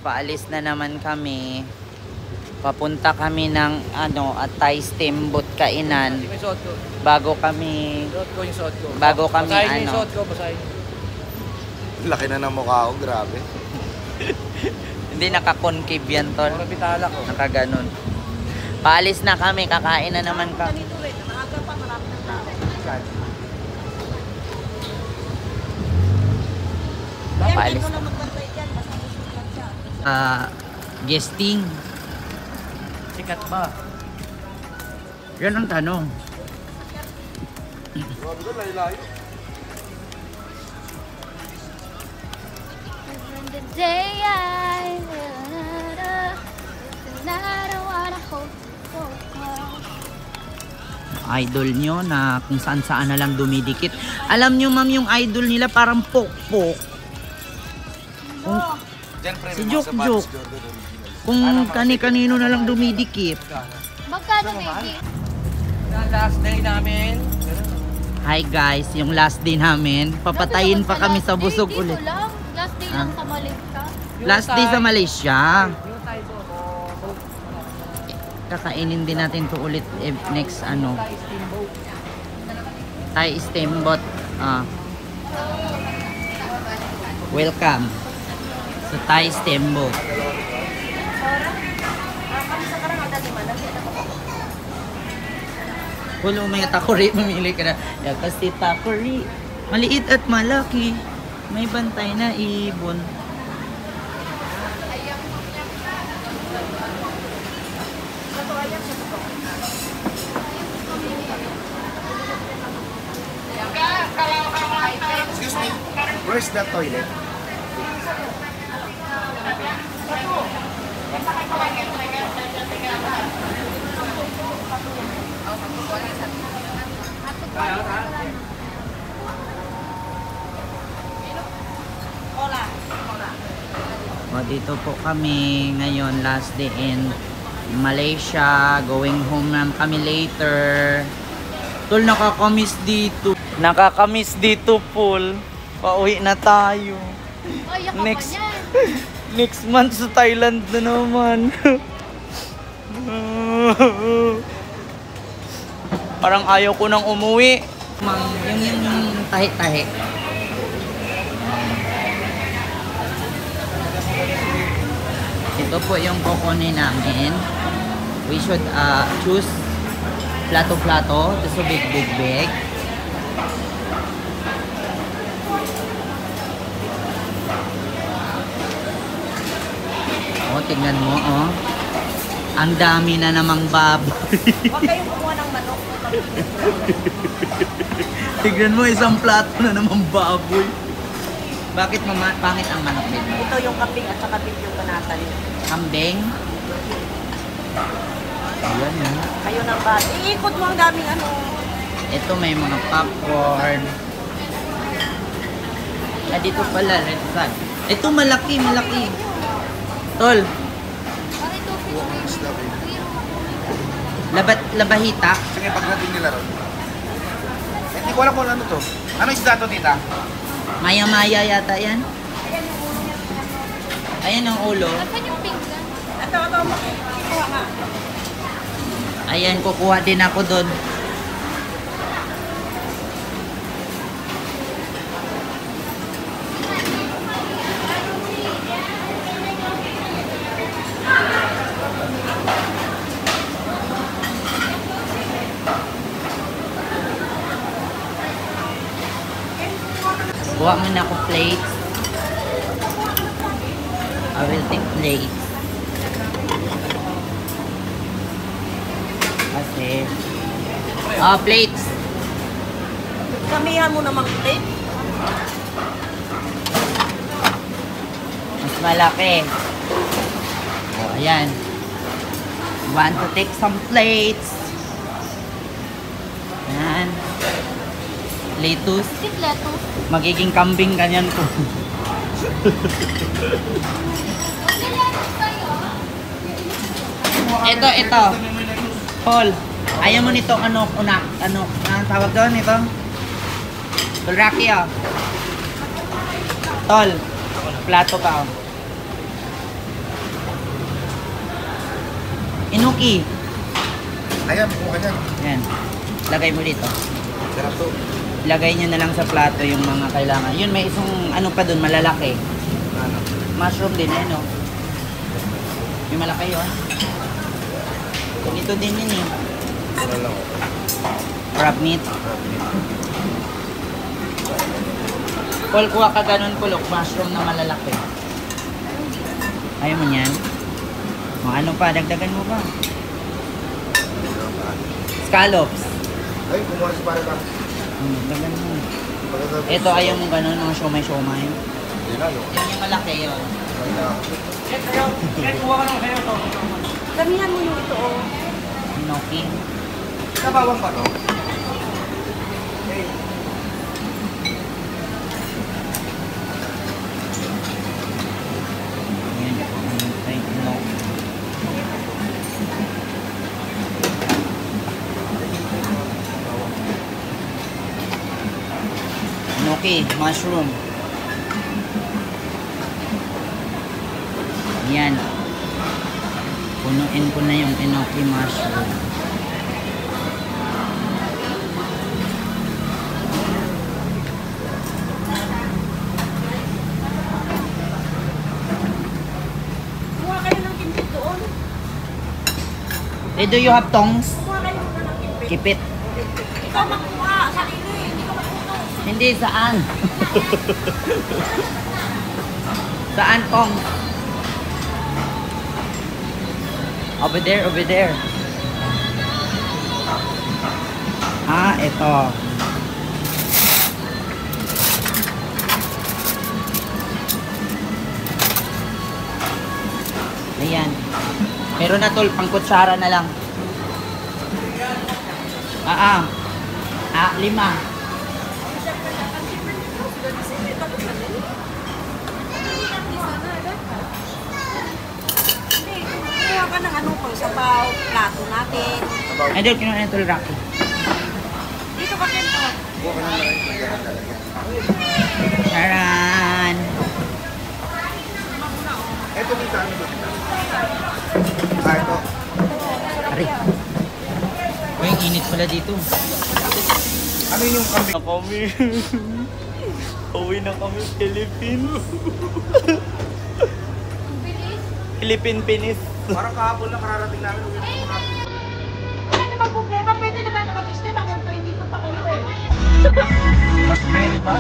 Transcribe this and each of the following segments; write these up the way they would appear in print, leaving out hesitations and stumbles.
paalis na naman kami. Papunta kami ng Thai steamboat kainan. Bago kami basahin yung suot ko. Laki na ng mukha ko, grabe. Hindi naka-concave yan, tol. Pitala ko. Nakaganon. Paalis na kami, kakain na naman kami. Paalis na. Guesting. Sikat ba? Yan ang tanong. Grabe ko, layo-layo. The day I wanna hold Idol nyo na kung saan-saan na lang dumidikit. Alam nyo, ma'am, yung idol nila parang pokpok. Si Joke. Kung kani-kanino na lang dumidikit. Magkano baby? Last day namin. Hi guys, yung last day namin. Papatayin pa kami sa busog ulit. Last day lang sa Malaysia. Last day sa Malaysia. Kakainin din natin to ulit next Thai steamboat. Welcome sa Thai steamboat. Wala may takori, mamili ka na. Kasi takori, maliit at malaki. May bantay na ibon. Excuse me, where's the toilet? Dito po kami ngayon, last day in Malaysia. Going home na kami later. Tol, nakakamiss dito. Nakakamiss dito, Paul. Pauwi na tayo. Next month sa Thailand na naman. Parang ayaw ko nang umuwi. Yung tahi-tahi. Ito po yung kukunin namin. We should choose plato-plato. Ito so big. Oh, tingnan mo, oh. Ang dami na namang baboy. Huwag kayong kumuha ng manok. Tignan mo, isang plato na namang baboy. Bakit pangit ang manok nito? Ito yung kambing at saka beef yung kanatan. Kambing? Ayan yan. Kayo nang ba? Iikot mo ang daming Ito may mga popcorn. Dito pala, red side. Ito malaki. Tol. Labahita. Sige, pagdating nila ron. Hindi ko alam kung ano to. Ano isda to, tita? Maya-maya yata yan. Ayan ang ulo. Saan yung pinggan? Ito. Kuha nga. Ayan, kukuha din ako doon. Kuha muna ako plates. I will take plates. Kasi plates. Kamihan mo namang plate. Mas malaki. Ayan. Want to take some plates. Ayan. Lettuce. Lettuce. Magiging kambing kanyan ko. Ito. Paul, ayaw mo nito ano tawag doon ito? Tulraki Tol, plato ka Inoki. Ayan, kumuha ka niyan. Yan. Lagay mo dito. Sarap to. Lagay niyo na lang sa plato yung mga kailangan. Yun, may isang ano pa dun, malalaki. Ano? Mushroom din, eh, no? Yung malaki yun. Ganito din yun, eh. Ano lang. Crab meat. Paul, kuha ka ganun, Pulok. Mushroom na malalaki. Ayaw mo niyan? O, ano pa? Dagdagan mo pa. Scallops. Ay, kumuha si pare ka. Dagdagan mo. Ito, ayaw mo ganun, mga siomay-siomay. Hindi na, no? Yan yung malaki yun. Damihan mo yung ito, oh. Inoki. Nabawang ba to? Yan. Ay, inoki. Inoki, mushroom. Yan. Punuin ko na yung inoki mushroom. Kuha kayo ng kimpit doon. Do you have tongs? Kuha kayo muna ng kimpit. Kipit. Ikaw magkuha. Sarili. Hindi ka magkuha. Hindi, saan? Saan, Pong? Over there, over there. Ah, ito. Ayan. Meron na tol, pang kutsara na lang. Ah, 5. Hindi. Kuha ka ng ano pang sabaw. Plato natin. Ay, doon, kinuha na tol, Rocky. Dito ka kento. Kuha ka na lang. Charan! Ito dito, ano dito? Ah, ito. Ari. Uy, ang init pala dito. Ano yung kambing? Kami. Uwi na kami Philippines. Philippine Pinis. Parang kahapon lang kararating namin. Pwede magpupunta. Pwede na ba nakapiste na kung hindi ko pa kayo eh. Mas meron ba?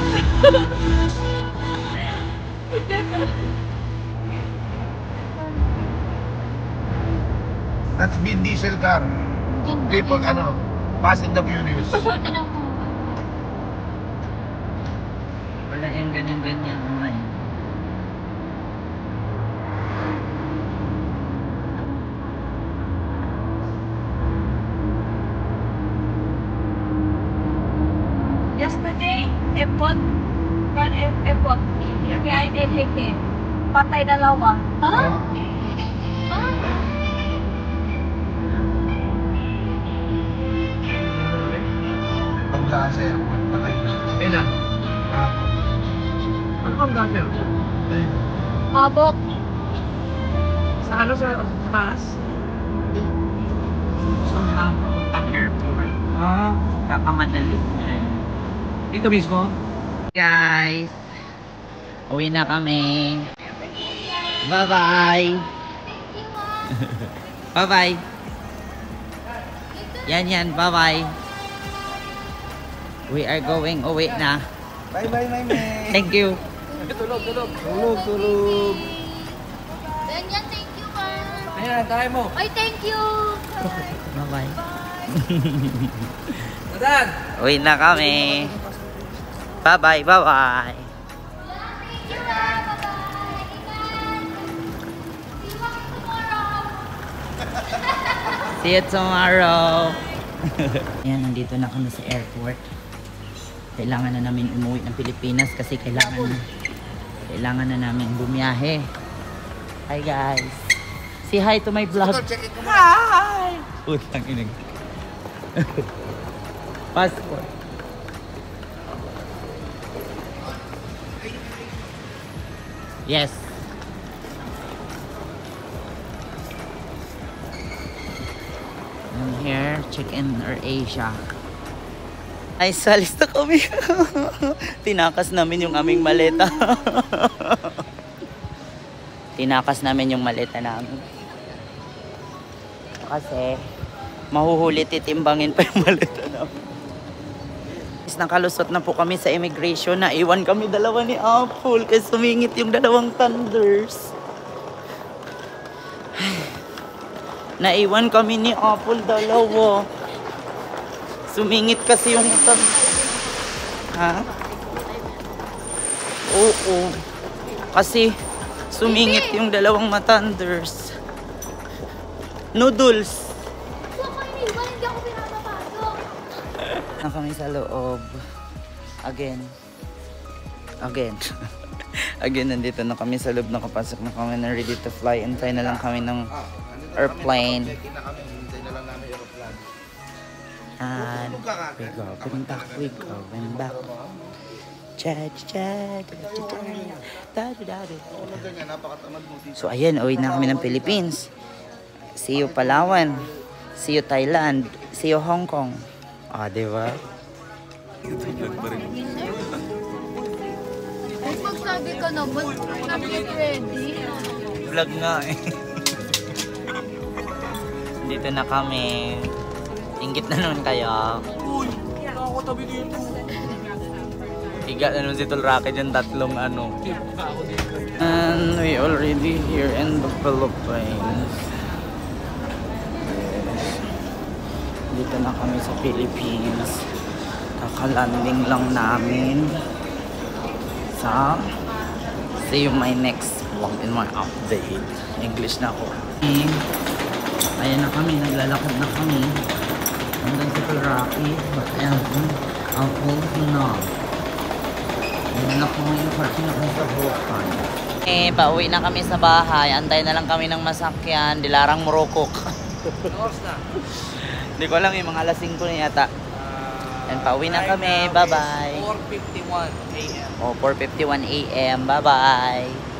That's Vin Diesel car. People, ano, Fast and the Furious. Wala yung ganyan-ganyan. Umay. Yesterday, epot. Epot. Kaya hindi. Patay dalawa. Ha? Ang gasa yan. Ilan? Ano ang gasa yan? Mabok. Sa ano sa taas? Ah, kakamadali. Dito mismo? Guys, uwi na kami. Bye-bye. Bye-bye. Yan, bye-bye. We are going uwi na. Bye-bye, my man. Thank you. Tulog. Ganyan, thank you, Carl. Ayan, tayo mo. Ay, thank you. Bye-bye. Dadan! Uwi na kami. Bye-bye. Thank you, bye-bye. Ingat. See you tomorrow. See you tomorrow. Yan, nandito na kami sa airport. Kailangan na namin umuwi ng Pilipinas kasi kailangan na namin bumiyahe. Hi guys. Say hi to my vlog. Hi! Utang inig. Passport. Yes. And here, check-in AirAsia. Ay, salis na kami. Tinakas namin yung aming maleta. Tinakas namin yung maleta namin. Kasi, mahuhuli titimbangin pa yung maleta namin. Nakalusot na po kami sa immigration. Naiwan kami dalawa ni Apple kasi sumingit yung dalawang thunders. Naiwan kami ni Apple dalawa. Sumingit kasi yung ha? Oo. Kasi sumingit yung dalawang thunders. Noodles. Na kami sa loob. Again. Again, nandito na kami sa loob. Nakapasok na kami na ready to fly. Antay na lang kami ng airplane. And we going back. So ayan, uwi na kami ng Philippines. See you Palawan. See you Thailand. See you Hong Kong. Ah, diba? Magsabi ka naman, not yet ready. Vlog nga eh. Dito na kami. Inggit na naman kayo. Uy, nakakatabi dito. Higa na naman si Tulrake dyan, tatlong ano. And we already here in the Philippines. Dito na kami sa Philippines. Kakalanding lang namin sa see you my next vlog in my update. English na ako. Ayan na kami, naglalakad na kami. Hanggang sa Tulrake. But Apple na. Ayan na kami, nakarting na kami sa Bulacan. Pauwi na kami sa bahay. Antay na lang kami ng masakyan. Dilarang Morocco. Oras na. Hindi ko alam, yung mga alas 5 na yata. And pauwi na kami. Bye-bye. 4:51 a.m. Oh, 4:51 a.m. Bye-bye.